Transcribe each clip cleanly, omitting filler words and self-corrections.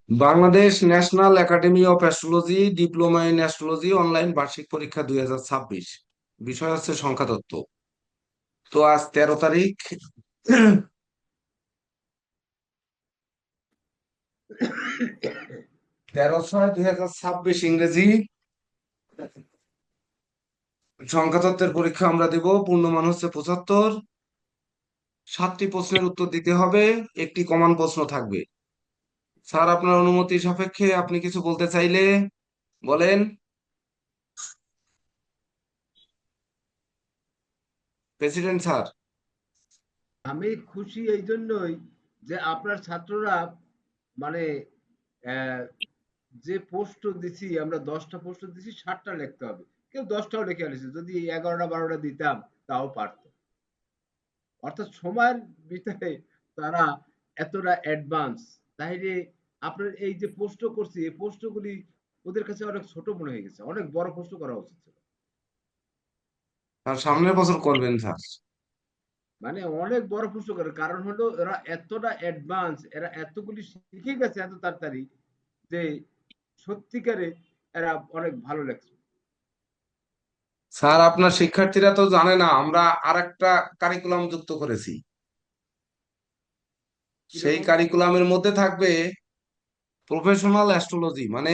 Bangladesh national academy of astrology diploma in astrology online বার্ষিক পরীক্ষা 2026। বিষয় হচ্ছে সংখ্যাতত্ত্ব। তো আজ 13 তারিখ, 13/6/2026 ইংরেজি। সংখ্যাতত্ত্বের পরীক্ষা আমরা দিব। পূর্ণমান হচ্ছে 75। 7টি প্রশ্নের উত্তর দিতে হবে, একটি কমন প্রশ্ন থাকবে। স্যার, আপনার অনুমতি সাপেক্ষে আপনি কিছু বলতে চাইলে বলেন। President sir. আমি খুশি এই জন্যই যে আপনার ছাত্ররা মানে আহ, যে পোস্ট দিছি আমরা 10টা পোস্ট দিছি 7টা লিখতে হবে। কেউ 10টাও লিখে আনিছে, যদি 11টা 12টা দিতাম তাও পারতো। অর্থাৎ সময়ের ভিতরে তারা এতটা অ্যাডভান্স, তাইলে আপনার এই যে পোস্ট করছি এই পোস্টগুলি ওদের কাছে অনেক ছোট মনে হয়ে গেছে, অনেক বড় পোস্ট করা উচিত ছিল। আর সামনের বছর করবেন স্যার। মানে অনেক বড় প্রশ্ন করে, কারণ হলো এরা এতটা অ্যাডভান্স, এরা এতগুলি শিখে গেছে এত তাড়াতাড়ি যে সত্যিকারে এরা অনেক ভালো লাগছে। স্যার, আপনার শিক্ষার্থীরা তো জানে না আমরা আরেকটা কারিকুলাম যুক্ত করেছি। সেই কিরকম? কারিকুলামের মধ্যে থাকবে প্রফেশনাল অ্যাস্ট্রোলজি, মানে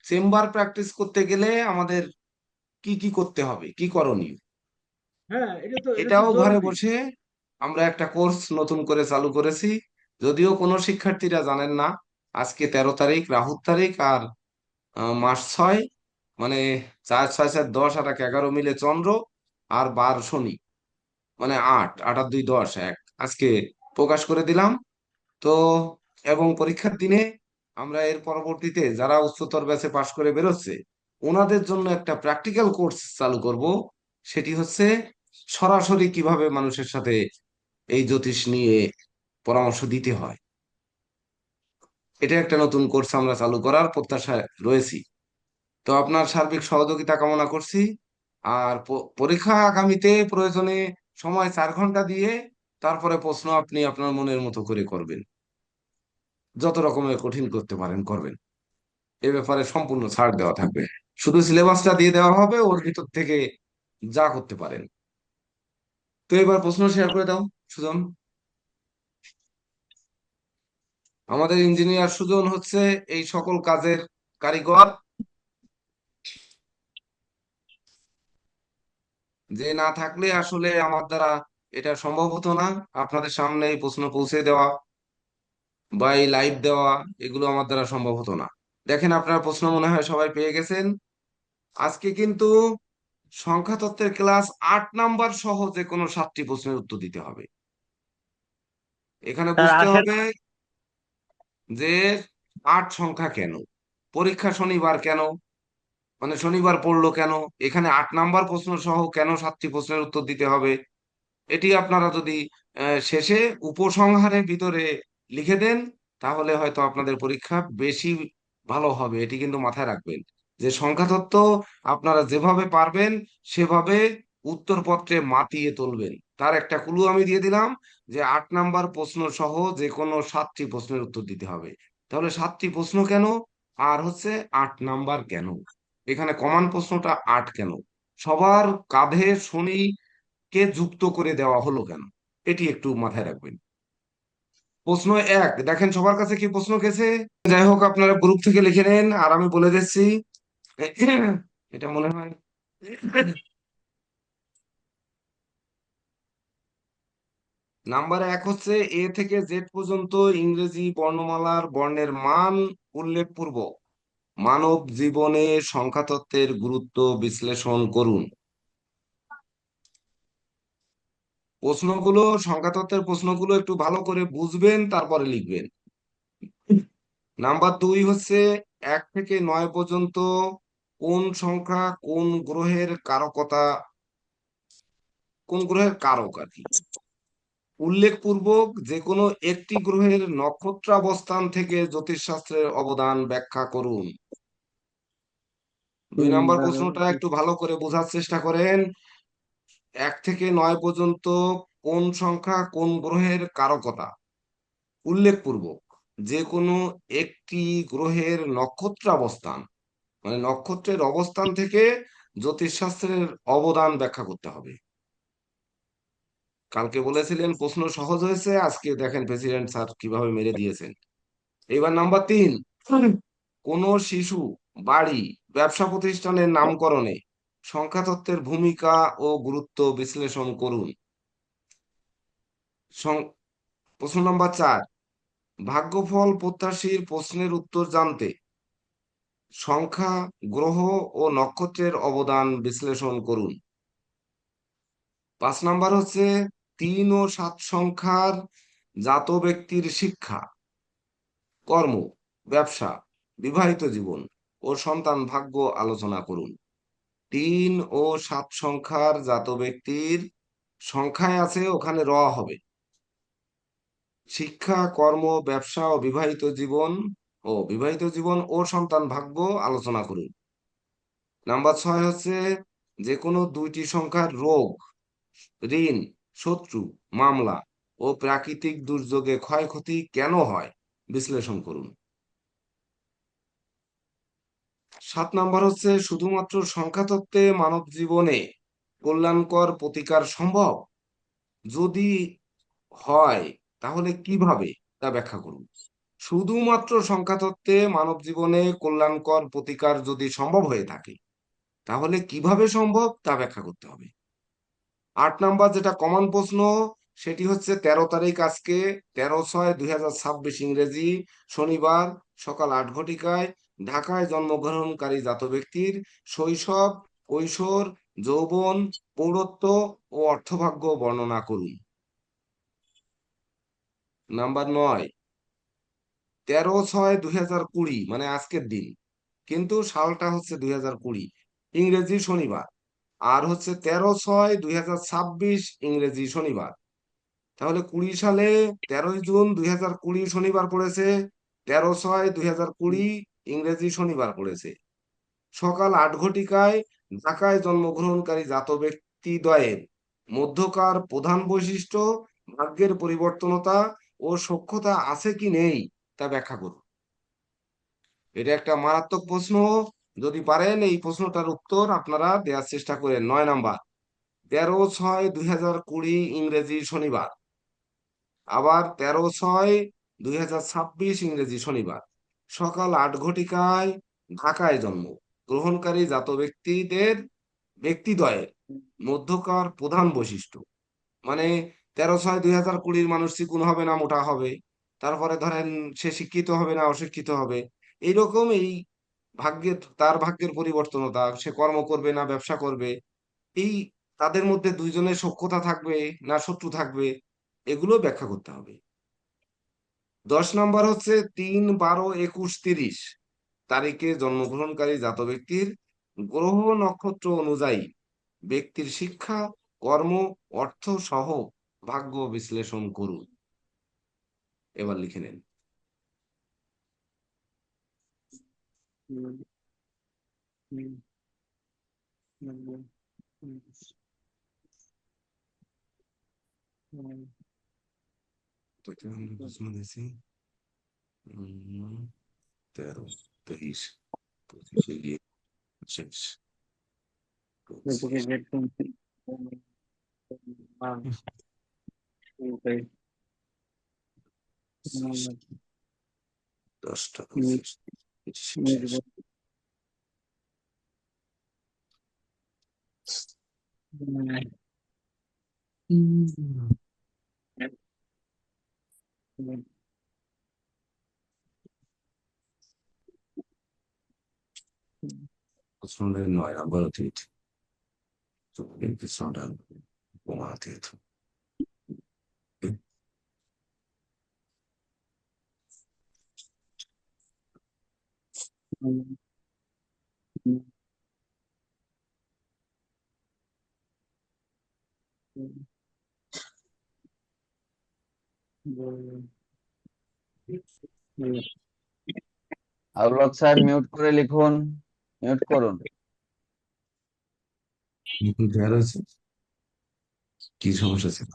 চেম্বার প্র্যাকটিস করতে গেলে আমাদের কি কি করতে হবে, কি করণীয়। হ্যাঁ, এটা তো এটাও ঘরে জরুরি। বসে আমরা একটা কোর্স নতুন করে চালু করেছি। যদিও কোনো শিক্ষার্থীরা জানেন না, আজকে 13 তারিখ, রাহুর তারিখ, আর মাস 6, মানে 4 6 4 10 আর 1 11 মিলে চন্দ্র, আর 12 শনি, মানে 8 8 আর 2 10 1 আজকে প্রকাশ করে দিলাম। তো এবং পরীক্ষার দিনে আমরা এর পরবর্তীতে যারা উচ্চতর ব্যাচে পাশ করে বেরোচ্ছে ওনাদের জন্য একটা প্র্যাকটিক্যাল কোর্স চালু করব। সেটি হচ্ছে সরাসরি কিভাবে মানুষের সাথে এই জ্যোতিষ নিয়ে পরামর্শ দিতে হয়। এটা একটা নতুন কোর্স আমরা চালু করার প্রত্যাশায় রয়েছি। তো আপনার সার্বিক সহযোগিতা কামনা করছি। আর পরীক্ষা আগামীতে প্রয়োজনে সময় 4 ঘন্টা দিয়ে তারপরে প্রশ্ন আপনি আপনার মনের মতো করে করবেন। যত রকমের কঠিন করতে পারেন করবেন। এ ব্যাপারে সম্পূর্ণ ছাড় দেওয়া থাকবে। শুধু সিলেবাসটা দিয়ে দেওয়া হবে, ওর ভিতর থেকে যা করতে পারেন। তো এবার প্রশ্ন শেয়ার করে দাও, সুজন। আমাদের ইঞ্জিনিয়ার সুজন হচ্ছে এই সকল কাজের কারিগর, যে না থাকলে আসলে আমার দ্বারা এটা সম্ভব হতো না। আপনাদের সামনে এই প্রশ্ন পৌঁছে দেওয়া বা এই লাইভ দেওয়া, এগুলো আমার দ্বারা সম্ভব হতো না। দেখেন, আপনার প্রশ্ন মনে হয় সবাই পেয়ে গেছেন। আজকে কিন্তু সংখ্যাতত্ত্বের ক্লাস 8 নাম্বার সহ যে কোনো 7টি প্রশ্নের উত্তর দিতে হবে। এখানে স্যার বুঝতে আসেন। হবে যে 8 সংখ্যা কেন, পরীক্ষা শনিবার কেন, মানে শনিবার পড়লো কেন, এখানে 8 নাম্বার প্রশ্ন সহ কেন 7টি প্রশ্নের উত্তর দিতে হবে। এটি আপনারা যদি শেষে উপসংহারের ভিতরে লিখে দেন, তাহলে হয়তো আপনাদের পরীক্ষা বেশি ভালো হবে। এটি কিন্তু মাথায় রাখবেন যে সংখ্যাতত্ত্ব আপনারা যেভাবে পারবেন সেভাবে উত্তরপত্রে মাতিয়ে তুলবেন। তার একটা ক্লু আমি দিয়ে দিলাম, যে 8 নাম্বার প্রশ্ন সহ যে কোনো 7টি প্রশ্নের উত্তর দিতে হবে। তাহলে 7টি প্রশ্ন কেন, আর হচ্ছে 8 নাম্বার কেন, এখানে কমান প্রশ্নটা 8 কেন, সবার কাঁধে শনি কে যুক্ত করে দেওয়া হলো কেন, এটি একটু মাথায় রাখবেন। প্রশ্ন 1 দেখেন সবার কাছে কি প্রশ্ন গেছে। যাই হোক, আপনারা গ্রুপ থেকে লিখে নেন আর আমি বলে দিচ্ছি। এটা মনে হয় নাম্বার 1 হচ্ছে এ থেকে জেড পর্যন্ত ইংরেজি বর্ণমালার বর্ণের মান উল্লেখপূর্বক মানব জীবনে সংখ্যাতত্ত্বের গুরুত্ব বিশ্লেষণ করুন। প্রশ্নগুলো, সংখ্যাতত্ত্বের প্রশ্নগুলো একটু ভালো করে বুঝবেন, তারপরে লিখবেন। নাম্বার 2 হচ্ছে 1 থেকে 9 পর্যন্ত কোন সংখ্যা কোন গ্রহের কারক আর কি, উল্লেখপূর্বক যে কোনো একটি গ্রহের নক্ষত্রাবস্থান থেকে জ্যোতিষশাস্ত্রের অবদান ব্যাখ্যা করুন। 2 নম্বর প্রশ্নটা একটু ভালো করে বোঝার চেষ্টা করেন। 1 থেকে 9 পর্যন্ত কোন সংখ্যা কোন গ্রহের কারকতা উল্লেখপূর্বক। যে কোনো একটি গ্রহের নক্ষত্রাবস্থান, মানে নক্ষত্রের অবস্থান থেকে জ্যোতিষশাস্ত্রের অবদান ব্যাখ্যা করতে হবে। কালকে বলেছিলেন প্রশ্ন সহজ হয়েছে, আজকে দেখেন প্রেসিডেন্ট স্যার কিভাবে মেরে দিয়েছেন। এবার নাম্বার 3, কোন শিশু, বাড়ি, ব্যবসা প্রতিষ্ঠানের নামকরণে সংখ্যাতত্ত্বের ভূমিকা ও গুরুত্ব বিশ্লেষণ করুন। সং- প্রশ্ন নাম্বার 4, ভাগ্যফল প্রত্যাশীর প্রশ্নের উত্তর জানতে সংখ্যা, গ্রহ ও নক্ষত্রের অবদান বিশ্লেষণ করুন। 5 নাম্বার হচ্ছে 3 ও 7 সংখ্যার জাত ব্যক্তির শিক্ষা, কর্ম, ব্যবসা, বিবাহিত জীবন ও সন্তান ভাগ্য আলোচনা করুন। 3 ও 7 সংখ্যার জাত ব্যক্তির, সংখ্যায় আছে ওখানে হবে, শিক্ষা, কর্ম, ব্যবসা ও বিবাহিত জীবন ও সন্তান ভাগ্য আলোচনা করুন। নাম্বার 6 হচ্ছে যে কোনো 2টি সংখ্যার রোগ, ঋণ, শত্রু, মামলা ও প্রাকৃতিক দুর্যোগে ক্ষয়ক্ষতি কেন হয় বিশ্লেষণ করুন। 7 নাম্বার হচ্ছে শুধুমাত্র সংখ্যাতত্ত্বে মানব জীবনে কল্যাণকর প্রতিকার সম্ভব, যদি হয় তাহলে কিভাবে তা ব্যাখ্যা করুন। শুধুমাত্র সংখ্যাতত্ত্বে মানব জীবনে কল্যাণকর প্রতিকার যদি সম্ভব হয়ে থাকে তাহলে কিভাবে সম্ভব তা ব্যাখ্যা করতে হবে। 8 নাম্বার যেটা কমন প্রশ্ন, সেটি হচ্ছে 13 তারিখ, আজকে 13/6/2026 ইংরেজি শনিবার সকাল 8 ঘটিকায় ঢাকায় জন্মগ্রহণকারী জাত ব্যক্তির শৈশব, কৈশোর, যৌবন, পৌরত্ব ও অর্থভাগ্য বর্ণনা করুন। নাম্বার 9, 13/6/2020 মানে আজকের দিন, কিন্তু সালটা হচ্ছে 2020 ইংরেজি শনিবার, আর হচ্ছে 13/6/2026 ইংরেজি শনিবার। তাহলে 20 সালে 13ই জুন 2020 শনিবার পড়েছে, 13/6/2020 ইংরেজি শনিবার পড়েছে। সকাল 8 ঘটিকায় ঢাকায় জন্মগ্রহণকারী জাত ব্যক্তিদ্বয়ের মধ্যকার প্রধান বৈশিষ্ট্য, ভাগ্যের পরিবর্তনতা ও সখ্যতা আছে কি নেই তা ব্যাখ্যা করুন। এটা একটা মারাত্মক প্রশ্ন, যদি পারেন এই প্রশ্নটার উত্তর আপনারা দেওয়ার চেষ্টা করেন। 9 নাম্বার, 13/6/2020 ইংরেজি শনিবার, আবার 13/6/2026 ইংরেজি শনিবার, সকাল 8 ঘটিকায় ঢাকায় জন্ম গ্রহণকারী জাত ব্যক্তিদ্বয়ের মধ্যকার প্রধান বৈশিষ্ট্য, মানে 13/6/2020 মানুষ চিকুন হবে না মোটা হবে, তারপরে ধরেন সে শিক্ষিত হবে না অশিক্ষিত হবে, এইরকম এই তার ভাগ্যের পরিবর্তনতা, সে কর্ম করবে না ব্যবসা করবে, এই তাদের মধ্যে দুইজনের সখ্যতা থাকবে না শত্রু থাকবে, এগুলো ব্যাখ্যা করতে হবে। 10 নাম্বার হচ্ছে 3/12/21/30 তারিখে জন্মগ্রহণকারী জাত ব্যক্তির গ্রহ নক্ষত্র অনুযায়ী ব্যক্তির শিক্ষা, কর্ম, অর্থ সহ ভাগ্য বিশ্লেষণ করুন। এবার লিখে নেন। তো কেমন প্রশ্ন দিয়েছি? 13, 23, 25 গিয়ে শেষ। পঁচিশ, 10টা 25, 25 শেষ। প্রশ্নের 9 নাম্বার অতীত, প্রশ্নটা উপমা অতীত। আউল হক সাহেব মিউট করে লিখুন, মিউট করুন। ক্লিয়ার হয়েছে? কি সমস্যা ছিল?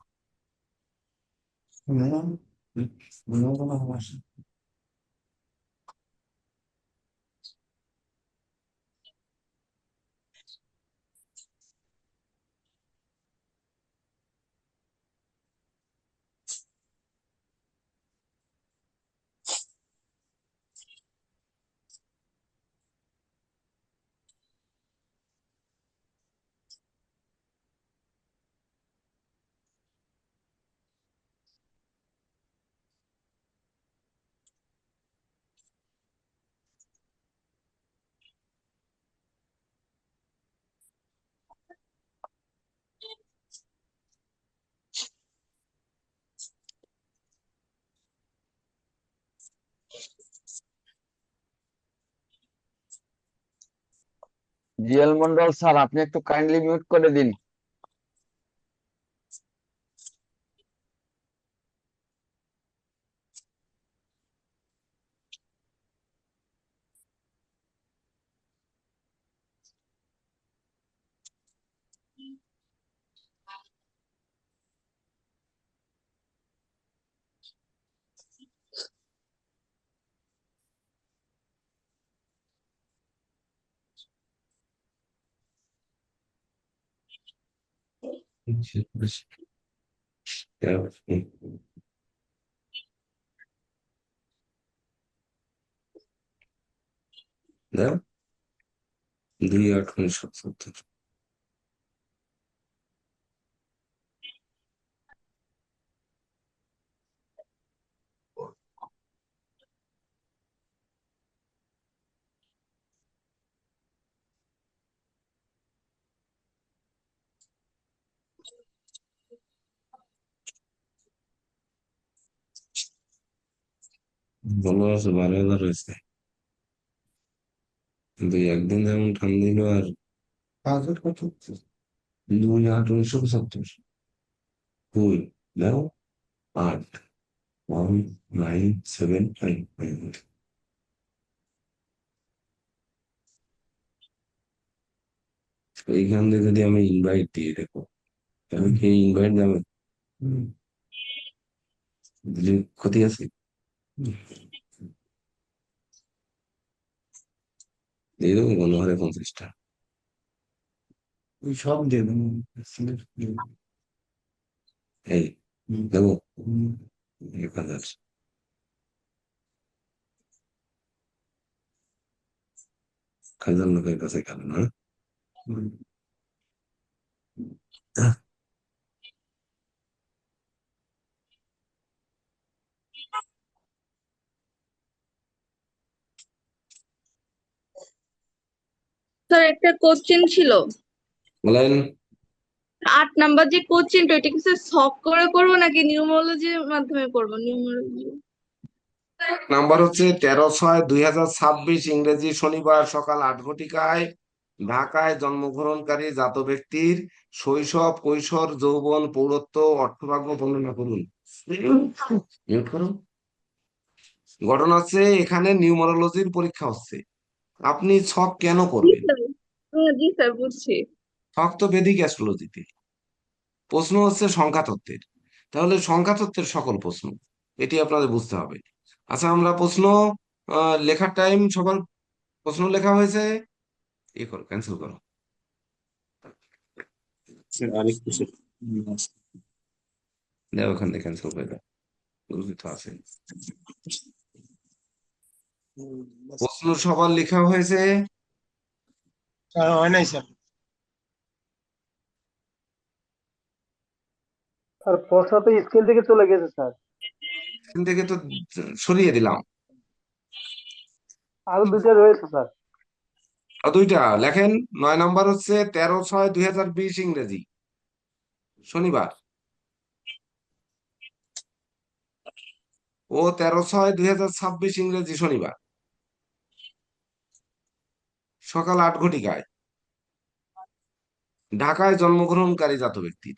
জিএল মন্ডল স্যার, আপনি একটু কাইন্ডলি মিউট করে দিন। দাও, 2/8/1970। ভালো আছে, 12,000 হয়েছে, কিন্তু একদিন যেমন ঠান দিল আর 5,000 কত, 2/8/1970। দুই, দাও, 8, 1, 9, 7, 5, 5। এইখান থেকে যদি আমি ইনভাইট দিয়ে দেখো, তাহলে কি ইনভাইট যাবে? দিলে ক্ষতি আছে? দিয়ে দেবো গণহারে 50টা, সব দিয়ে দেবো। এই দেবো 1,000। কাজের লোকের কাছে গেল না। স্যার একটা কোশ্চেন ছিল, বলেন। 8 নাম্বার যে কোশ্চেনটা ওইটা কি স্যার সলভ করে করবো নাকি নিউমোলজির মাধ্যমে করবো? নিউমোলজি নাম্বার হচ্ছে 13/6/2026, ইংরেজি শনিবার সকাল 8 ঘটিকায় ঢাকায় জন্মগ্রহণকারী জাত ব্যক্তির শৈশব, কৈশোর, যৌবন, পৌরত্ব, অর্থভাগ্য বর্ণনা করুন। মিউট করুন। ঘটনা হচ্ছে এখানে নিউমারোলজির পরীক্ষা হচ্ছে, আপনি ছক কেন জি করবেন? স্যার। হ্যাঁ, জি স্যার বুঝছি। ছক তো বেদিক অ্যাস্ট্রোলজিতে, প্রশ্ন হচ্ছে সংখ্যা তত্ত্বের, তাহলে সংখ্যা তত্ত্বের সকল প্রশ্ন এটি আপনাদের বুঝতে হবে। আচ্ছা, আমরা প্রশ্ন লেখার টাইম, সবার প্রশ্ন লেখা হয়েছে, এ করো, ক্যান্সেল করো। আরেকটু সে দেও, ওখান থেকে ক্যান্সেল করে দাও, গ্রুপে তো আছে। প্রশ্ন সবার লেখা হয়েছে? স্যার হয় নাই স্যার। স্যার প্রশ্ন তো স্কেল থেকে চলে গেছে স্যার। এখান থেকে তো সরিয়ে দিলাম। আরো দুটো রয়েছে স্যার। আর দুইটা লেখেন। 9 নাম্বার হচ্ছে 13/6/2020, ইংরেজি শনিবার, ও 13/6/2026, ইংরেজি শনিবার সকাল 8 ঘটিকায় ঢাকায় জন্মগ্রহণকারী জাত ব্যক্তির,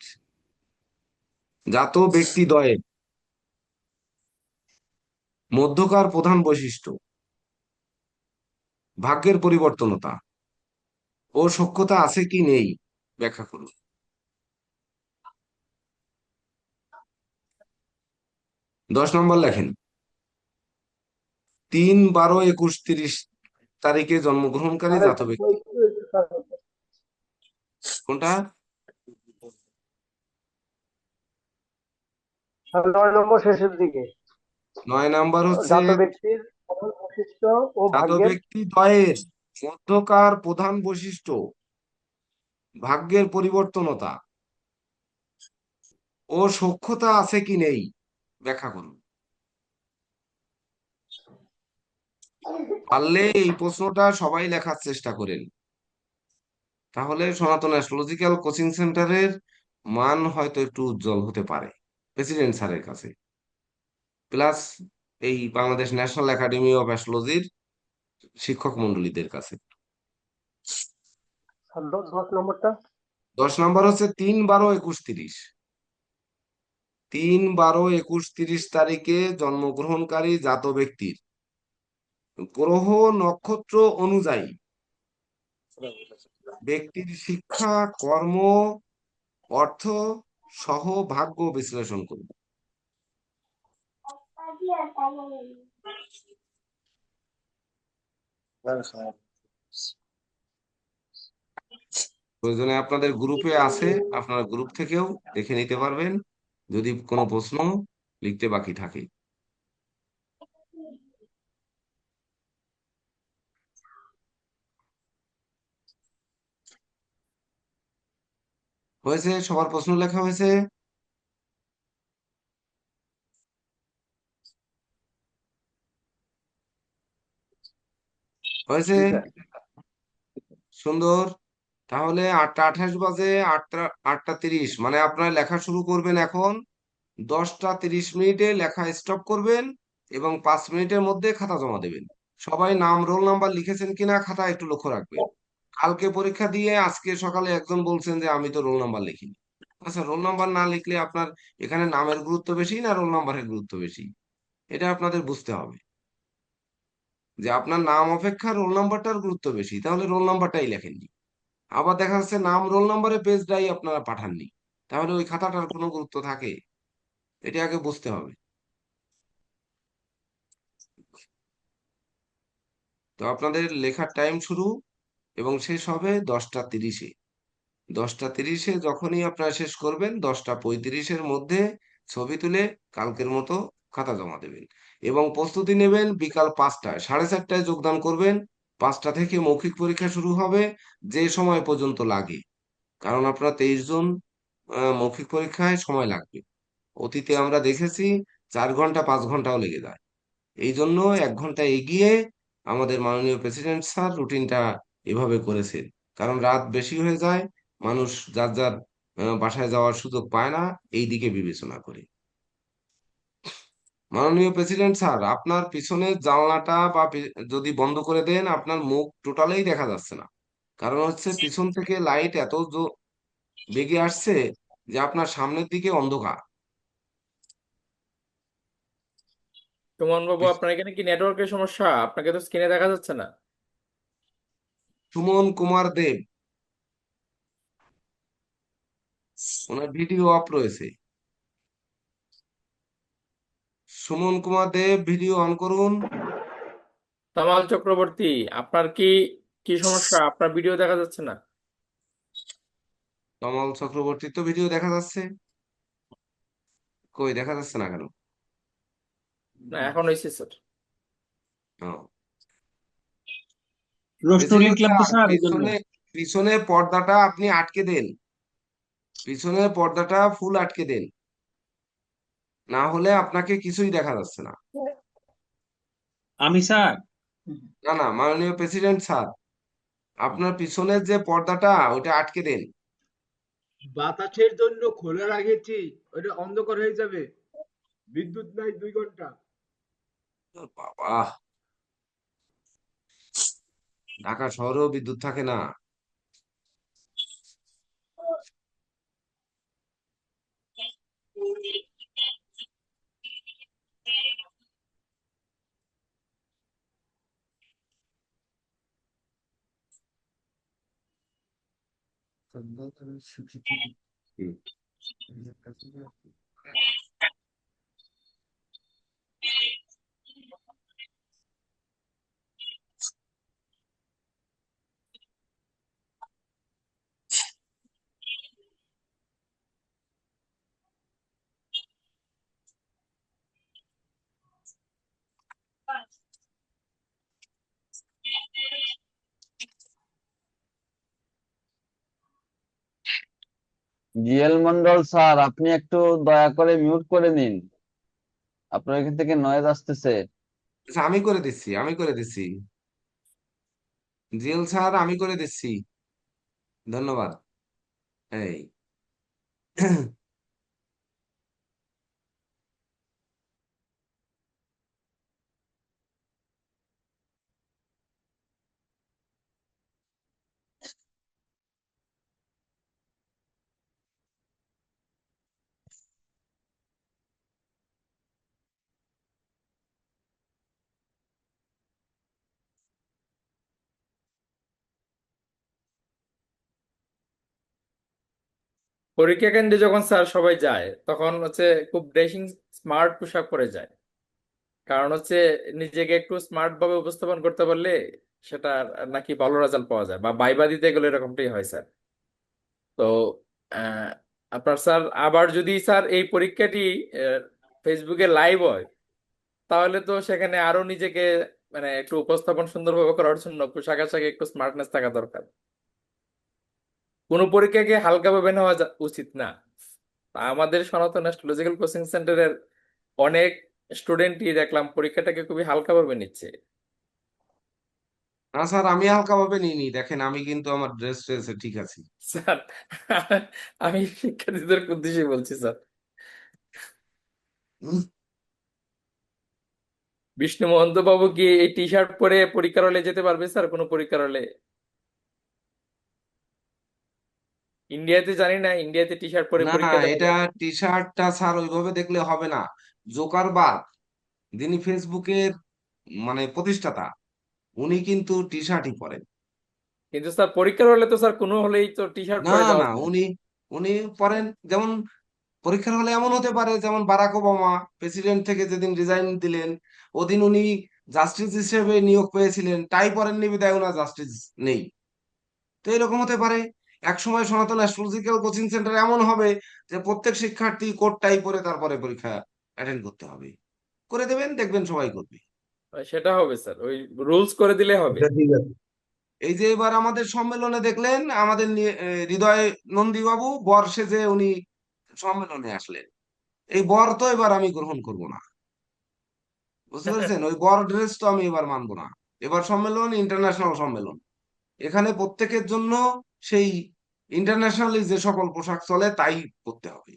জাত ব্যক্তি দ্বয়ের মধ্যকার প্রধান বৈশিষ্ট্য, ভাগ্যের পরিবর্তনতা ও সখ্যতা আছে কি নেই, ব্যাখ্যা করুন। 10 নম্বর লেখেন। 3, 12, 21, 30 তারিখে জন্মগ্রহণকারী আরে জাত ব্যক্তি স্যার, কোনটা? 9 নম্বর শেষের দিকে 9 নাম্বার হচ্ছে জাত ব্যক্তির প্রধান বৈশিষ্ট্য ও জাত ভাগ্যের। ব্যক্তি দ্বয়ের মধ্যকার প্রধান বৈশিষ্ট্য, ভাগ্যের পরিবর্তনতা ও সখ্যতা আছে কি নেই, ব্যাখ্যা করুন। পারলে এই প্রশ্নটা সবাই লেখার চেষ্টা করেন, তাহলে সনাতন অ্যাস্ট্রোলজিক্যাল কোচিং সেন্টারের মান হয়তো একটু উজ্জ্বল হতে পারে প্রেসিডেন্ট স্যারের কাছে, প্লাস এই বাংলাদেশ ন্যাশনাল একাডেমি অফ অ্যাস্ট্রোলজির শিক্ষক মন্ডলীদের কাছে। স্যার 10 নম্বরটা। 10 নম্বর হচ্ছে 3/12/21-30। 3/12/21-30 তারিখে জন্মগ্রহণকারী জাত ব্যক্তির গ্রহ নক্ষত্র অনুযায়ী ব্যক্তির শিক্ষা, কর্ম, অর্থ সহ ভাগ্য বিশ্লেষণ করুন। প্রয়োজনে আপনাদের গ্রুপে আছে, আপনারা গ্রুপ থেকেও দেখে নিতে পারবেন যদি কোনো প্রশ্ন লিখতে বাকি থাকে। হয়েছে? সবার প্রশ্ন লেখা হয়েছে? হয়েছে? জি স্যার। সুন্দর। তাহলে 8:28 বাজে, 8:30 মানে আপনারা লেখা শুরু করবেন এখন। 10:30 লেখা স্টপ করবেন এবং 5 মিনিটের মধ্যে খাতা জমা দেবেন। সবাই নাম রোল নাম্বার লিখেছেন কিনা খাতা একটু লক্ষ্য রাখবেন। কালকে পরীক্ষা দিয়ে আজকে সকালে একজন বলছেন যে আমি তো রোল নাম্বার লিখিনি। আচ্ছা, রোল নাম্বার না লিখলে আপনার এখানে নামের গুরুত্ব বেশি না রোল নাম্বারের গুরুত্ব বেশি? এটা আপনাদের বুঝতে হবে যে আপনার নাম অপেক্ষা রোল নাম্বারটার গুরুত্ব বেশি, তাহলে রোল নাম্বারটাই লেখেননি। আবার দেখা যাচ্ছে নাম রোল নাম্বারে পেজটাই আপনারা পাঠাননি, তাহলে ওই খাতাটার কোনো গুরুত্ব থাকে? এটা আগে বুঝতে হবে। তো আপনাদের লেখার টাইম শুরু এবং শেষ হবে 10:30-এ। 10:30-এ যখনই আপনারা শেষ করবেন, 10:35-এর মধ্যে ছবি তুলে কালকের মতো খাতা জমা দেবেন এবং প্রস্তুতি নেবেন। বিকাল 5টায়, 4:30টায় যোগদান করবেন। 5টা থেকে মৌখিক পরীক্ষা শুরু হবে, যে সময় পর্যন্ত লাগে। কারণ আপনারা 23 জন, মৌখিক পরীক্ষায় সময় লাগবে। অতীতে আমরা দেখেছি 4 ঘন্টা 5 ঘন্টাও লেগে যায়। এই জন্য 1 ঘন্টা এগিয়ে আমাদের মাননীয় প্রেসিডেন্ট স্যার রুটিনটা এভাবে করেছেন। কারণ রাত বেশি হয়ে যায়, মানুষ যার যার বাসায় যাওয়ার সুযোগ পায় না, এই দিকে বিবেচনা করে। মাননীয় প্রেসিডেন্ট স্যার, আপনার পিছনের জানলাটা বা যদি বন্ধ করে দেন, আপনার মুখ টোটালেই দেখা যাচ্ছে না। কারণ হচ্ছে পিছন থেকে লাইট এত বেগে আসছে যে আপনার সামনের দিকে অন্ধকার। সুমন বাবু, আপনার এখানে কি নেটওয়ার্কের সমস্যা? আপনাকে তো স্ক্রিনে দেখা যাচ্ছে না। সুমন কুমার দেব, ওনার ভিডিও অফ রয়েছে। সুমন কুমার দেব, ভিডিও অন করুন। তামাল চক্রবর্তী, আপনার কি কি সমস্যা? আপনার ভিডিও দেখা যাচ্ছে না। কমল চক্রবর্তীর তো ভিডিও দেখা যাচ্ছে। কই দেখা যাচ্ছে না কেন? না, এখন হয়েছে স্যার। প্রশ্ন প্রেসিডেন্ট লিখলাম তো স্যার, স্যার এই জন্য। পিছনে পিছনে পর্দাটা আপনি আটকে দেন। পিছনের পর্দাটা ফুল আটকে দেন, না হলে আপনাকে কিছুই দেখা যাচ্ছে না। আমি স্যার, না না, মাননীয় প্রেসিডেন্ট স্যার, আপনার পিছনের যে পর্দাটা ওইটা আটকে দেন। বাতাসের জন্য খোলা রাখেছি, ওটা অন্ধকার হয়ে যাবে। বিদ্যুৎ নাই 2 ঘন্টা। বাবা, ঢাকা শহরেও বিদ্যুৎ থাকে না? হুম। জিএল মন্ডল স্যার, আপনি একটু দয়া করে মিউট করে নিন, আপনার এখান থেকে নয়েজ আসতেছে। আচ্ছা, আমি করে দিচ্ছি, আমি করে দিচ্ছি। জিএল স্যার, আমি করে দিচ্ছি। ধন্যবাদ। এই পরীক্ষা কেন্দ্রে যখন স্যার সবাই যায় তখন হচ্ছে খুব ড্রেসিং স্মার্ট পোশাক পরে যায়, কারণ হচ্ছে নিজেকে একটু স্মার্ট ভাবে উপস্থাপন করতে পারলে সেটা নাকি ভালো রেজাল্ট পাওয়া যায়, বা ভাইবা দিতে গেলে এরকমটাই হয় স্যার। তো আহ, আপনার স্যার আবার যদি স্যার এই পরীক্ষাটি ফেসবুকে লাইভ হয়, তাহলে তো সেখানে আরো নিজেকে মানে একটু উপস্থাপন সুন্দরভাবে করার জন্য পোশাক আশাকে একটু স্মার্টনেস থাকা দরকার। কোনো পরীক্ষাকে হালকাভাবে নেওয়া উচিত না। আমাদের সনাতন অ্যাস্ট্রোলজিক্যাল কোচিং সেন্টারের অনেক স্টুডেন্টই দেখলাম পরীক্ষাটাকে খুবই হালকাভাবে নিচ্ছে। না স্যার, আমি হালকা ভাবে নিইনি, দেখেন আমি কিন্তু আমার ড্রেস ট্রেসে ঠিক আছি। স্যার, আমি শিক্ষার্থীদের উদ্দেশ্যে বলছি স্যার। উম, বিষ্ণু মহন্ত বাবু কি এই টি শার্ট পরে পরীক্ষার হলে যেতে পারবে স্যার কোনো পরীক্ষার হলে? ইন্ডিয়াতে জানি না, ইন্ডিয়াতে টি শার্ট পরে না, পরীক্ষা দেওয়া এটা যায়? টি শার্টটা স্যার ওইভাবে দেখলে হবে না। জোকারবার্গ, যিনি ফেসবুকের মানে প্রতিষ্ঠাতা, উনি কিন্তু টি শার্টই পরেন। কিন্তু স্যার পরীক্ষার হলে তো স্যার কোনো হলেই তো টি শার্ট না পরে যাওয়া না, যায়। উনি উনি পরেন। যেমন পরীক্ষার হলে এমন হতে পারে, যেমন বারাক ওবামা প্রেসিডেন্ট থেকে যেদিন রিজাইন দিলেন, ওদিন উনি জাস্টিস হিসেবে নিয়োগ পেয়েছিলেন, টাই পরেননি বিধায় ওনার জাস্টিস নেই। তো এরকম হতে পারে। এক সময় সনাতন অ্যাস্ট্রোলজিক্যাল কোচিং সেন্টার এমন হবে যে প্রত্যেক শিক্ষার্থী কোট টাই পরে তারপরে পরীক্ষা অ্যাটেন্ড করতে হবে। করে দেবেন, দেখবেন সবাই করবে। সেটা হবে স্যার, ওই রুলস করে দিলে হবে। এটা ঠিক আছে। এই যে এবার আমাদের সম্মেলনে দেখলেন আমাদের হৃদয় নন্দী বাবু বর সেজে উনি সম্মেলনে আসলেন। এই বর তো এবার আমি গ্রহণ করব না, বুঝতে পেরেছেন? ওই বর ড্রেস তো আমি এবার মানবো না। এবার সম্মেলন ইন্টারন্যাশনাল সম্মেলন, এখানে প্রত্যেকের জন্য সেই ইন্টারন্যাশনালি যে সকল পোশাক চলে তাই করতে হবে।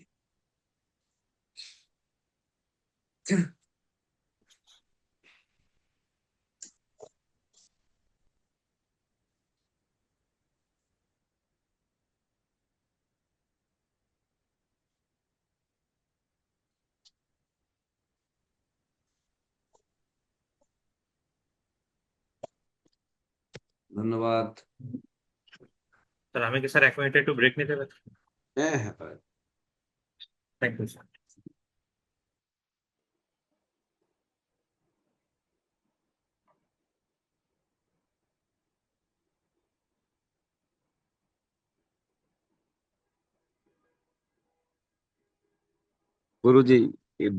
ধন্যবাদ। স্যার আমি কি স্যার 1 মিনিট একটু ব্রেক নিতে পারি? হ্যাঁ হ্যাঁ, পারেন। Thank you sir. গুরুজি,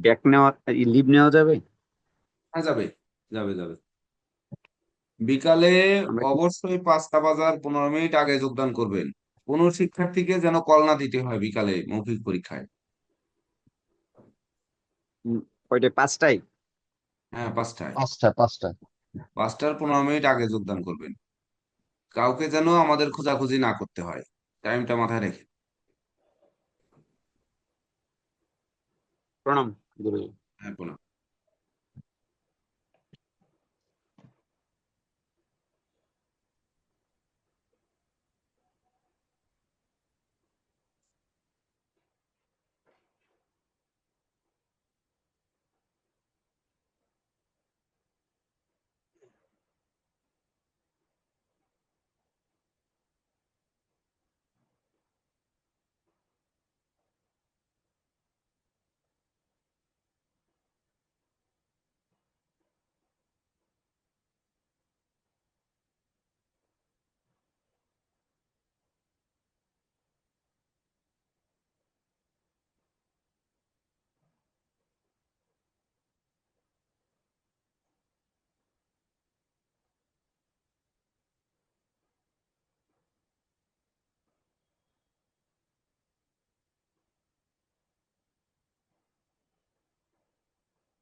ব্যাক নেওয়া, লিভ নেওয়া যাবে? হ্যাঁ, যাবে যাবে যাবে। বিকালে আমরা কি অবশ্যই 5টা বাজার 15 মিনিট আগে যোগদান করবেন। কোন শিক্ষার্থীকে যেন কল না দিতে হয় বিকালে মৌখিক পরীক্ষায়। কয়টায়? 5টায়? হ্যাঁ, 5টায়। 5টা 5টা। 5টার 15 মিনিট আগে যোগদান করবেন। কাউকে যেন আমাদের খোঁজাখুঁজি না করতে হয়, টাইমটা মাথায় রেখে। প্রণাম গুরুজি। হ্যাঁ, প্রণাম।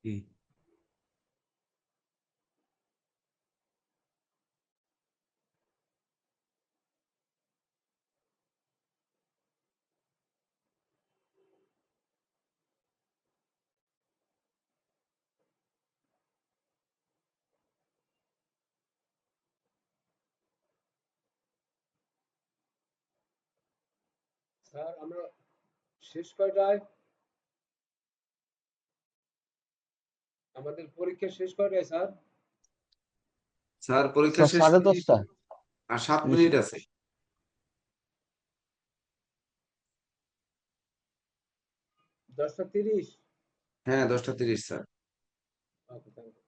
কি? স্যার আমরা শেষ কয়টায়? আমাদের পরীক্ষা শেষ কয়টায় স্যার? স্যার, পরীক্ষা স্যার শেষ 10:30টা। আর 7 মিনিট আছে। 10:30? হ্যাঁ, 10:30 স্যার। Okay, thank you.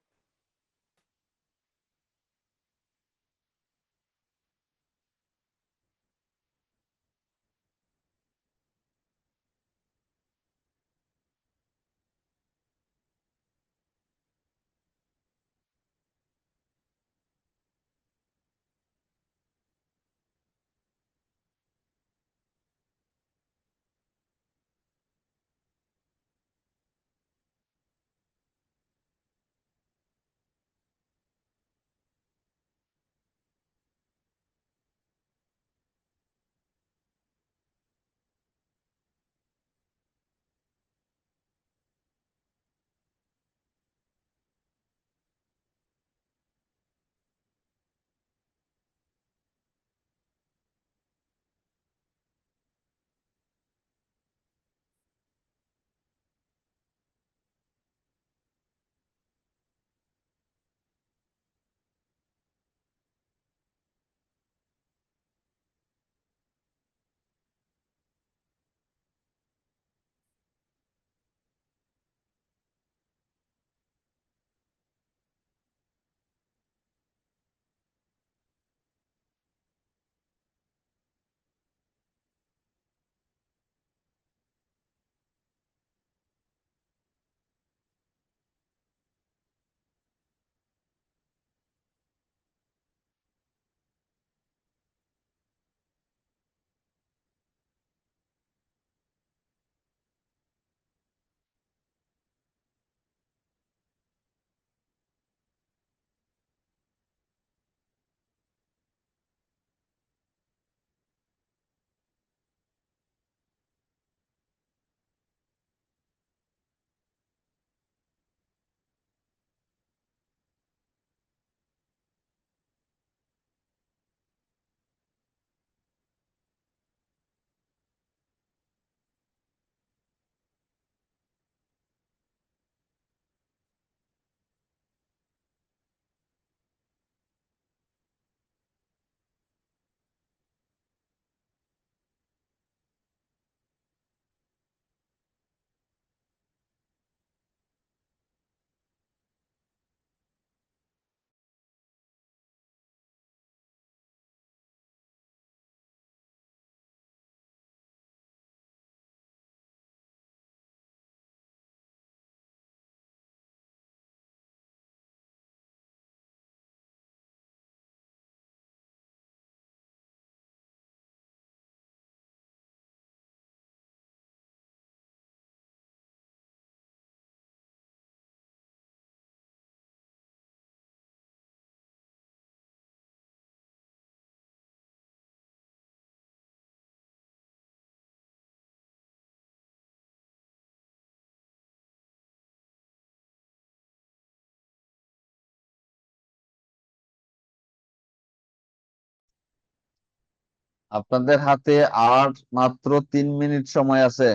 আপনাদের হাতে আর মাত্র 3 মিনিট সময় আছে।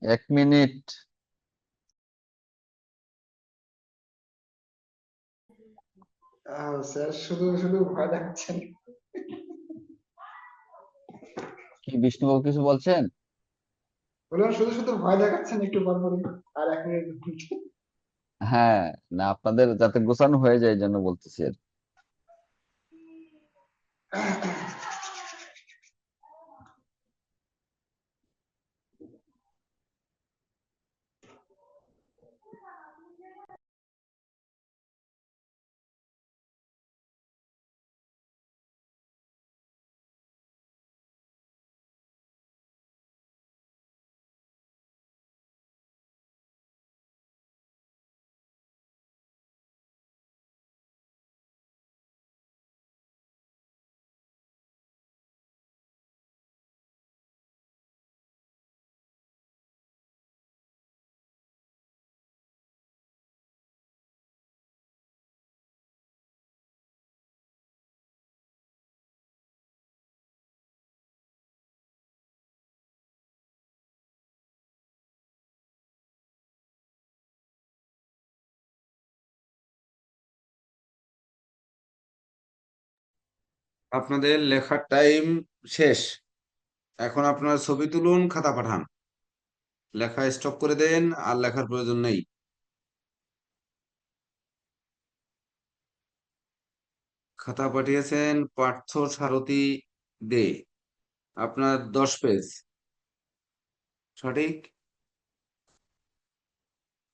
1 মিনিট। স্যার শুধু শুধু ভয় দেখাচ্ছেন। কি বিষ্ণুবাবু কিছু বলছেন? বললাম শুধু শুধু ভয় দেখাচ্ছেন একটু পর পরই। আর 1 মিনিট। হ্যাঁ, না আপনাদের যাতে গোছানো হয়ে যায় এই জন্য বলতেছি আর কি। আপনাদের লেখার টাইম শেষ। এখন আপনার ছবি তুলুন, খাতা পাঠান। লেখা স্টপ করে দেন, আর লেখার প্রয়োজন নেই। খাতা পাঠিয়েছেন পার্থ সারথী দে, আপনার 10 পেজ। সঠিক?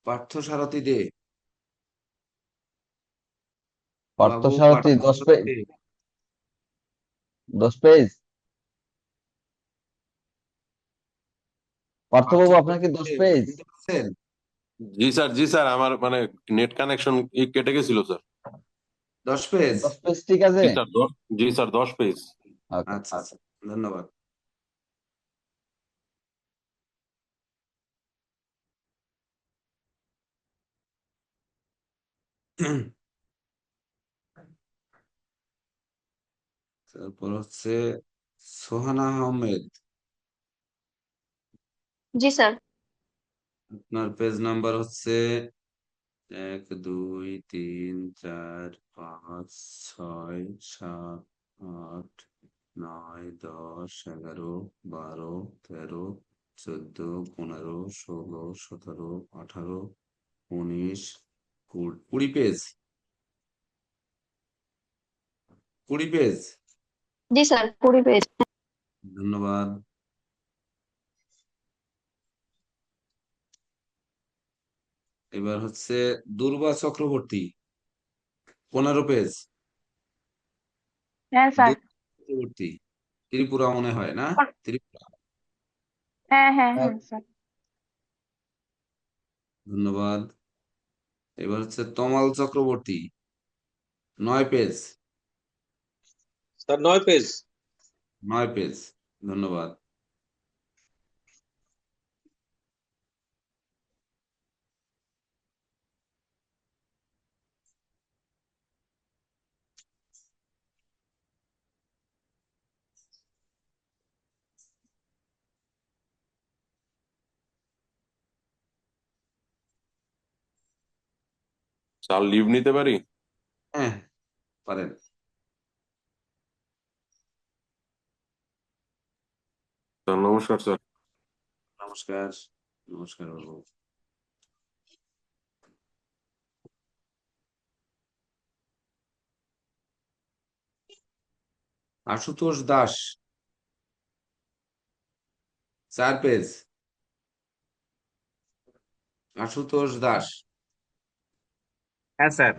পার্থ সারথী দে, বাবু পার্থসারথী পার্থ 10 পেজ। সারথী দে। 10 পেজ। পার্থ পার্থবাবু আপনার কি সারথী 10 দে, পেজ শুনতে পাচ্ছেন? জি স্যার আমার মানে নেট কানেকশন কেটে গেছিল স্যার। 10 পেজ। 10 পেজ ঠিক আছে? জি স্যার 10 পেজ। ওকে। আচ্ছা আচ্ছা, ধন্যবাদ। তারপর হচ্ছে সোহানা আহমেদ, জি স্যার। আপনার পেজ নাম্বার হচ্ছে 1 2 3 4 5 6 7 8 9 10 11 12 13 14 15 16 17 18 19 20 20 পেজ। জি স্যার, 20 পেজ। ধন্যবাদ। এবার হচ্ছে দুর্বা চক্রবর্তী, 15 পেজ। হ্যাঁ স্যার। দুর্বা চক্রবর্তী, ত্রিপুরা মনে হয় না? ত্রিপুরা। হ্যাঁ হ্যাঁ হ্যাঁ, হ্যাঁ স্যার। ধন্যবাদ। এবার হচ্ছে Tamal Chakraborty, 9 page. Sir 9 page. 9 page, ধন্যবাদ। স্যার লিভ নিতে পারি? হ্যাঁ, পারেন। স্যার নমস্কার স্যার। নমস্কার। নমস্কার বাবু। আশুতোষ দাস, 4 পেজ। আশুতোষ দাস। হ্যাঁ স্যার।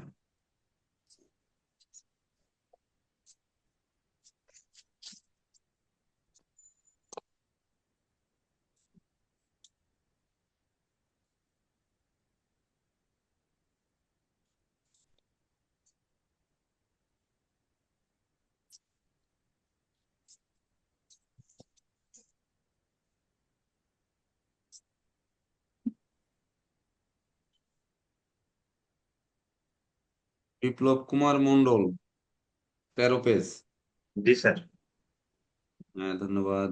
বিপ্লব কুমার মন্ডল, 13 পেজ। জি স্যার। হ্যাঁ, ধন্যবাদ।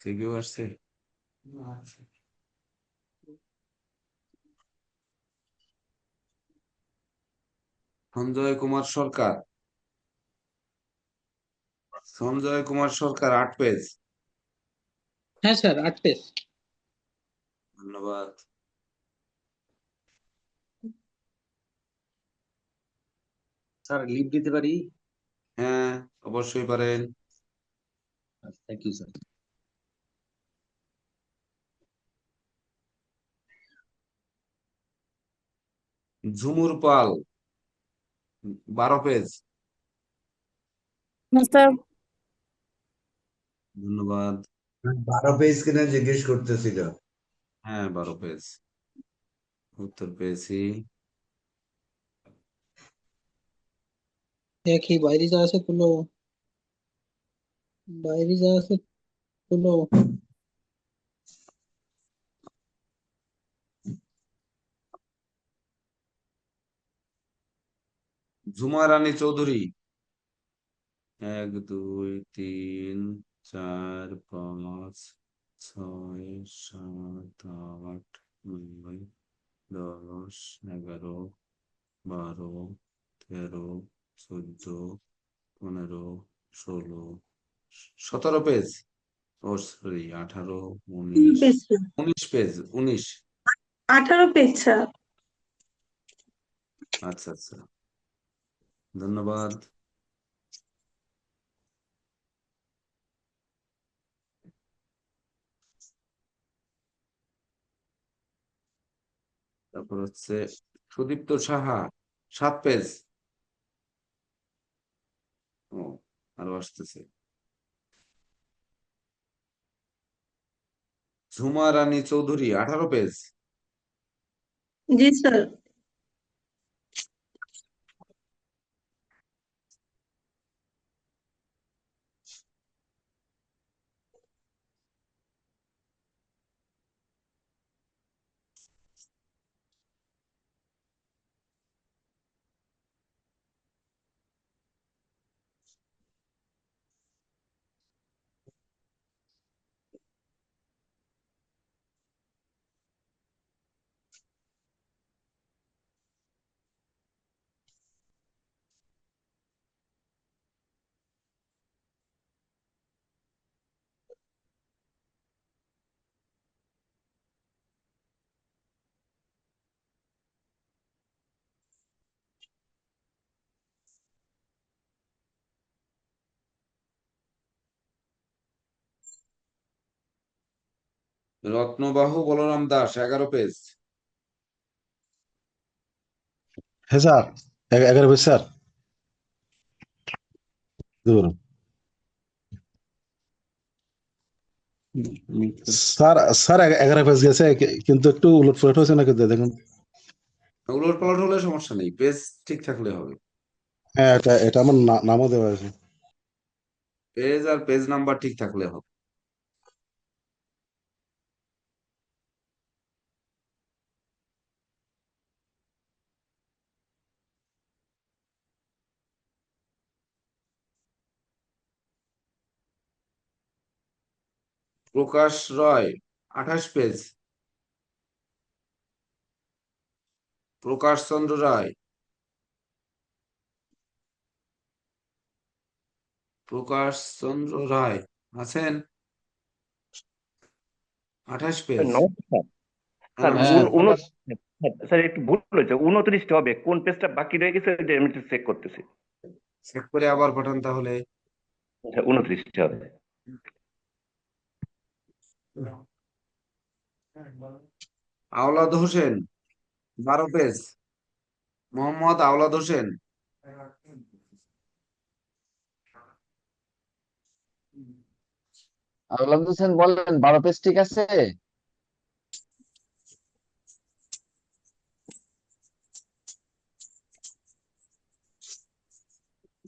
কেউ আসছে? সঞ্জয় কুমার সরকার। সঞ্জয় কুমার সরকার 8 পেজ। হ্যাঁ স্যার 8 পেজ। ধন্যবাদ। স্যার লিভ দিতে পারি? হ্যাঁ, অবশ্যই পারেন। Thank you sir. Jhumur Pal 12 page. Sir ধন্যবাদ। 12 পেজ কিনা জিজ্ঞেস করতেছিল। হ্যাঁ, 12 পেজ। উত্তর পেয়েছি। দেখি বাইরে যা আছে তুলো, বাইরে যা আছে তুলো। ঝুমা রানী চৌধুরী 1 2 3 4 5 6 7 8 9 10 11 12 13 14 15 16 17 পেজ। ও sorry, 18 19 page 19 page 19। 18 page sir. আচ্ছা আচ্ছা, ধন্যবাদ। তারপর হচ্ছে সুদীপ্ত সাহা 7 পেজ। ও, আরো আসতেছে। ঝুমা রানী চৌধুরী 18 পেজ। জি স্যার। রত্নবাহু বলরাম দাস 11 পেজ। হ্যাঁ স্যার, 11 পেজ স্যার। ধরুন স্যার, স্যার 11 পেজ গেছে, কিন্তু একটু উলট পালট হয়েছে নাকি দেখুন। উলট পালট হলে সমস্যা নেই, পেজ ঠিক থাকলে হবে। হ্যাঁ, এটা এটা আমার নামও দেওয়া আছে। পেজ আর পেজ নাম্বার ঠিক থাকলে হবে। প্রকাশ রয় 28 পেজ। প্রকাশ চন্দ্র রায়। প্রকাশ চন্দ্র রায় আছেন? 28 পেজ। নমস্কার স্যার। হ্যাঁ প্রকাশ। স্যার একটু ভুল হয়েছে, 29টা হবে। কোন পেজটা বাকি রয়ে গেছে ওইটা আমি একটু চেক করতেছি। চেক করে আবার পাঠান তাহলে। আচ্ছা, 29টা হবে। আওলাদ হোসেন 12 পেজ। মোহাম্মদ আওলাদ হোসেন। আওলাদ হোসেন বলেন, 12 পেজ ঠিক আছে?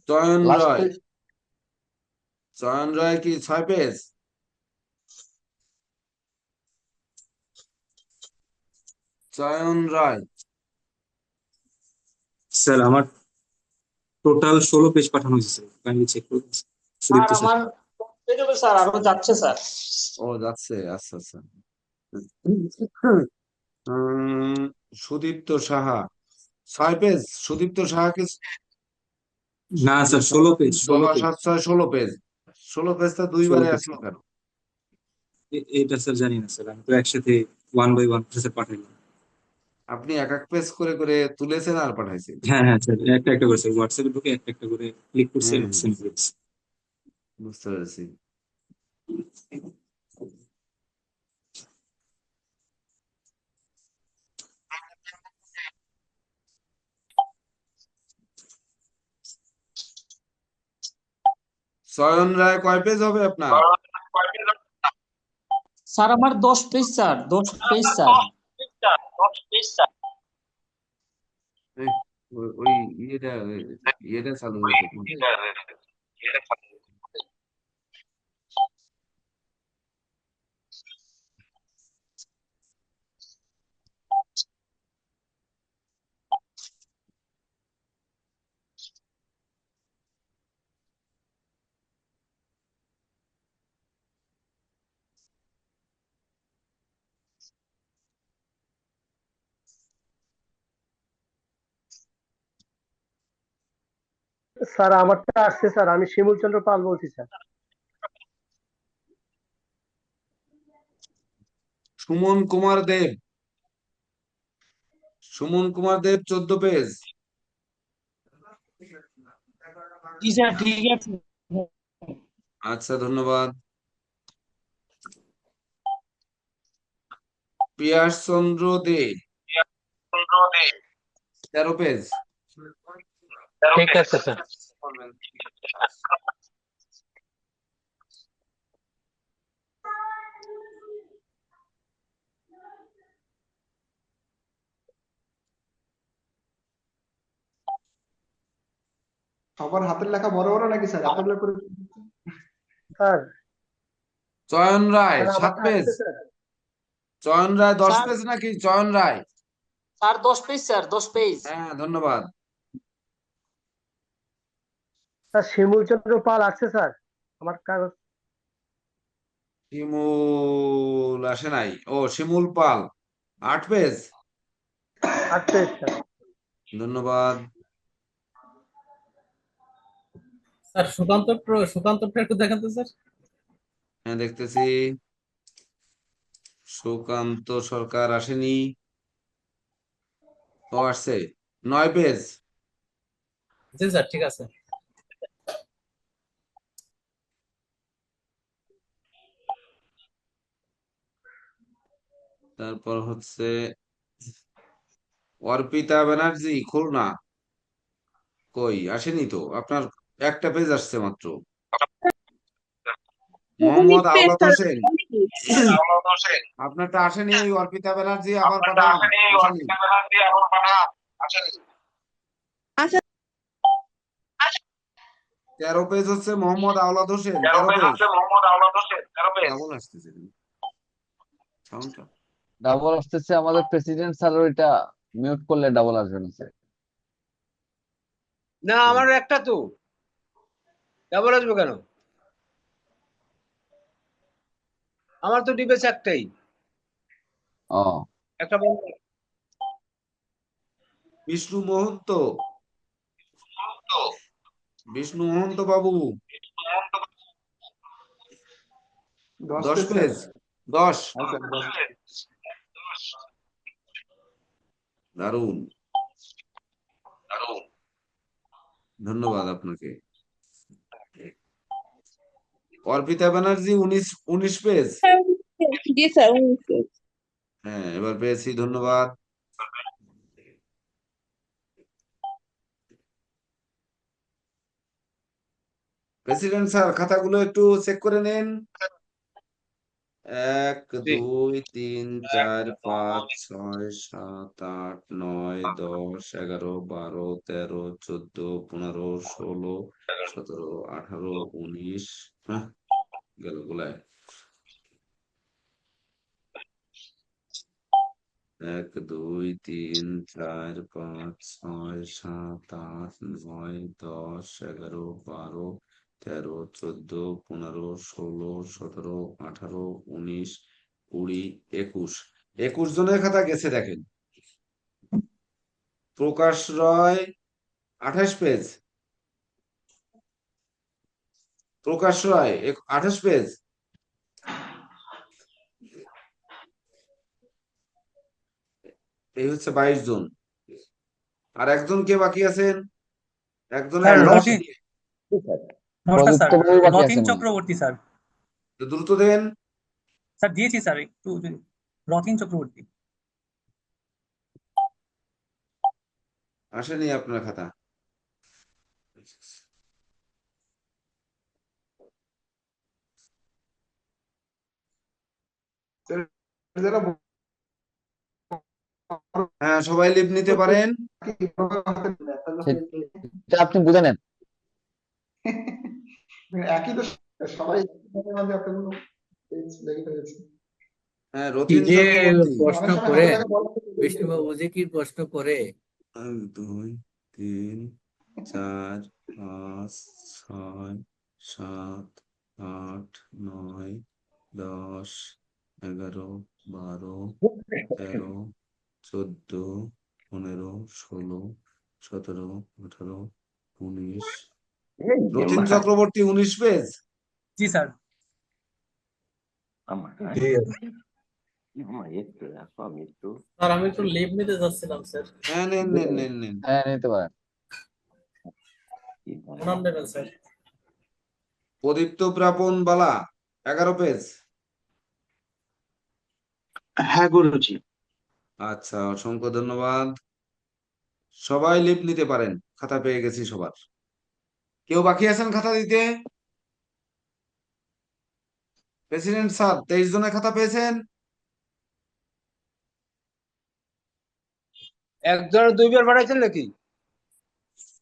চয়ন লাস্ট রয়। পেজ। চয়ন রয় কি 6 পেজ? চয়ন রায়। স্যার আমার টোটাল 16 পেজ পাঠানো হয়েছে স্যার, কাইন্ডলি চেক করুন। সুদীপ্ত স্যার। স্যার আরো যাচ্ছে স্যার। ও যাচ্ছে, আচ্ছা আচ্ছা। সুদীপ্ত সাহা 6 পেজ। সুদীপ্ত সাহাকে না স্যার 16 পেজ 10 7 6 16 পেজ। 16 পেজটা 2 বারে আসলো কেন? এটা স্যার জানি না স্যার, আমি তো একসাথে 1 বাই 1 স্যার পাঠাইলাম। আপনি এক এক পেজ করে করে তুলেছেন আর পাঠাইছেন? হ্যাঁ হ্যাঁ স্যার, একটা একটা করে স্যার হোয়াটসঅ্যাপে ঢুকে একটা একটা করে ক্লিক করছি, হুম, সেন্ড করেছি। বুঝতে পেরেছি। চয়ন রায় কয় পেজ হবে আপনার? স্যার আমার 10 পেজ স্যার, 10 পেজ স্যার। এই, ওই ইয়েটা চালু হয়েছে। স্যার আমারটা আসছে স্যার, আমি শিমুল চন্দ্র পাল বলছি স্যার। সুমন কুমার দেব। সুমন কুমার দেব 14 পেজ। জি স্যার ঠিক আছে। আচ্ছা, ধন্যবাদ। পিয়াস চন্দ্র দে 13 পেজ। ঠিক আছে স্যার। সবার হাতের লেখা বড় বড় নাকি স্যার, এতগুলো করে? স্যার চয়ন রায় স্যার 7 আমারটা পেজ। আসছে স্যার। চয়ন রায় 10 স্যার পেজ নাকি? Chayan Roy. Sir 10 page sir, 10 page. হ্যাঁ, ধন্যবাদ। স্যার শিমুল চন্দ্র পাল আসছে স্যার আমার কাগজ। শিমুল আসে নাই? ও, শিমুল পাল 8 পেজ। 8 page sir. ধন্যবাদ। স্যার সুকান্তটা একটু দেখান তো স্যার। হ্যাঁ, দেখতেছি। সুকান্ত সরকার আসেনি। ও আসছে 9 পেজ। জি স্যার ঠিক আছে। তারপর হচ্ছে অর্পিতা ব্যানার্জি খুলনা। কই আসেনি তো আপনার? একটা পেজ আসছে মাত্র। মোহাম্মদ পেজ আওলাদ স্যার হোসেন। আপনারটা আসেনি। ওই অর্পিতা ব্যানার্জি আবার পাঠান। আসেনি। আচ্ছা 13 পেজ হচ্ছে মোহাম্মদ আওলাদ হোসেন। 13 পেজ। ডাবল আসতেছে সাউন্ডটা। ডাবল আসতেছে, আমাদের প্রেসিডেন্ট স্যার ওইটা মিউট করলে ডাবল আসবে না স্যার। না আমার একটা তো ডাবল আসবে কেন? আমার তো ডিবেস একটাই, ও একটা বন্ধ। বিষ্ণু মহন্ত। বিষ্ণু মহন্ত বাবু 10 10 পেজ স্যার। পেজ। 10। হ্যাঁ স্যার 10। দারুণ, ধন্যবাদ আপনাকে। অর্পিতা ব্যানার্জি 19 পেজ। জি স্যার 19 পেজ। হ্যাঁ, এবার পেয়েছি, ধন্যবাদ। প্রেসিডেন্ট স্যার খাতাগুলো একটু চেক করে নিন। 1 জি 2 3 4 5 6 7 8 9 10 11 12 13 14 15 16 17 18 19। হ্যাঁ, গেল গোলায়। 1 2 3 4 5 6 7 8 9 10 11 12 13, 14, 15, 16, 17, 18, 19, 20, 21। 21 জনের খাতা গেছে দেখেন। প্রকাশ রয় 28 পেজ। প্রকাশ রয় 28 পেজ। এই হচ্ছে 22 জন। আর একজন কে বাকি আছেন? একজনের স্যার এগারো রতিন, বাকি। নমস্কার স্যার, প্রদীপ্ত বাবু বাকি রতিন আছে মনে হয়। চক্রবর্তী স্যার। তো দ্রুত দেন। স্যার দিয়েছি স্যার, একটু রতিন চক্রবর্তী। আসেনি আপনার খাতা? যারা হ্যাঁ, সবাই লিভ নিতে পারেন। সেটা আপনি বুঝে নেন। একই তো, সবাই এতগুলো পেজ দেখে ফেলেছে। হ্যাঁ, কি রতিন যে চক্রবর্তী। প্রশ্ন অনেক সময় করে হাতে থাকে বলা বিষ্ণুবাবু যে কি প্রশ্ন করে 1, 2, 3, 4, 5, 6, 7, 8, 9, 10, 11, 12, 13, 14, 15, 16, 17, 18, 19। রতিন চক্রবর্তী 19 পেজ। জি স্যার। স্যার আমি একটু লিভ নিতে যাচ্ছিলাম স্যার। হ্যাঁ, নেন নেন নেন নেন। হ্যাঁ, নিতে পারেন। নাম নেবেন স্যার। প্রদীপ্ত প্রাপন বালা 11 পেজ। হ্যাঁ গুরুজি। আচ্ছা, অসংখ্য ধন্যবাদ। সবাই লিভ নিতে পারেন, খাতা পেয়ে গেছি সবার। কেউ বাকি আছেন খাতা দিতে? প্রেসিডেন্ট স্যার 23 জনের খাতা পেয়েছেন। একজনের 2 বার পাঠাইছেন নাকি?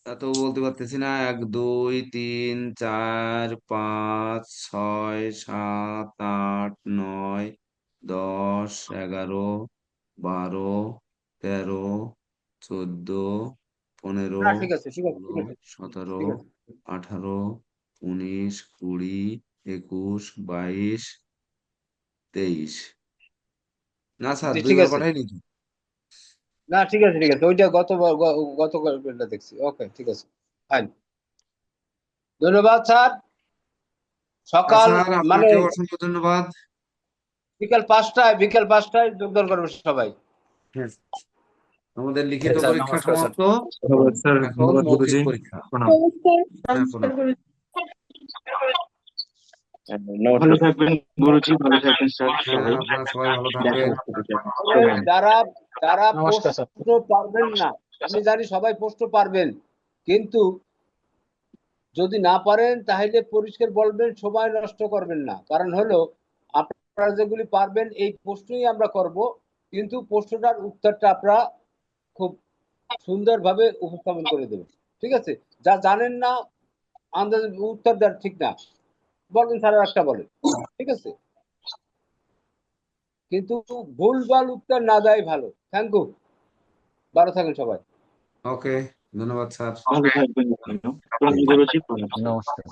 তা তো বলতে পারতেছি না। 1, 2, 3, 4, 5, 6, 7, 8, 9, 10, 11, 12, 13, 14, 15, না ঠিক আছে, ঠিক আছে, 16, ঠিক আছে, 17, ঠিক আছে। 18, 19, 20, 21, 22, 23। না স্যার, জি ঠিক 2 বার আছে। পাঠাইনি তো। না ঠিক আছে, ঠিক আছে, ওইটা গতকালটা দেখছি। ওকে, ঠিক আছে, ফাইন। ধন্যবাদ স্যার। সকাল স্যার মানে আপনাকেও অসংখ্য ধন্যবাদ। বিকেল 5টায় যোগদান করবে সবাই। হ্যাঁ, আমাদের লিখিত স্যার পরীক্ষা নমস্কার স্যার। সমাপ্ত। ধন্যবাদ স্যার, এখন ধন্যবাদ মৌখিক গুরুজি, পরীক্ষা। প্রণাম। নমস্কার। হ্যাঁ, প্রণাম। ভালো থাকবেন গুরুজি, ভালো থাকবেন স্যার হ্যাঁ, সবাই। আপনারা সবাই ভালো দেখা থাকবেন। হচ্ছে যারা যারা নমস্কার স্যার। প্রশ্ন পারবেন না, আমি জানি সবাই প্রশ্ন পারবেন, কিন্তু যদি না পারেন তাহলে পরিষ্কার বলবেন, সময় নষ্ট করবেন না। কারণ হলো আপনারা যেগুলি পারবেন এই প্রশ্নই আমরা করব, কিন্তু প্রশ্নটার উত্তরটা আপনারা খুব সুন্দরভাবে উপস্থাপন করে দেবেন। ঠিক আছে? যা জানেন না আন্দাজে উত্তর দেওয়ার ঠিক না, বলবেন স্যার একটা বলেন। ঠিক আছে? কিন্তু ভুলভাল উত্তর না দেয় ভালো। Thank you. ভালো থাকেন সবাই। ওকে, ধন্যবাদ স্যার। ভালো থাকবেন গুরুজি, প্রণাম। নমস্কার।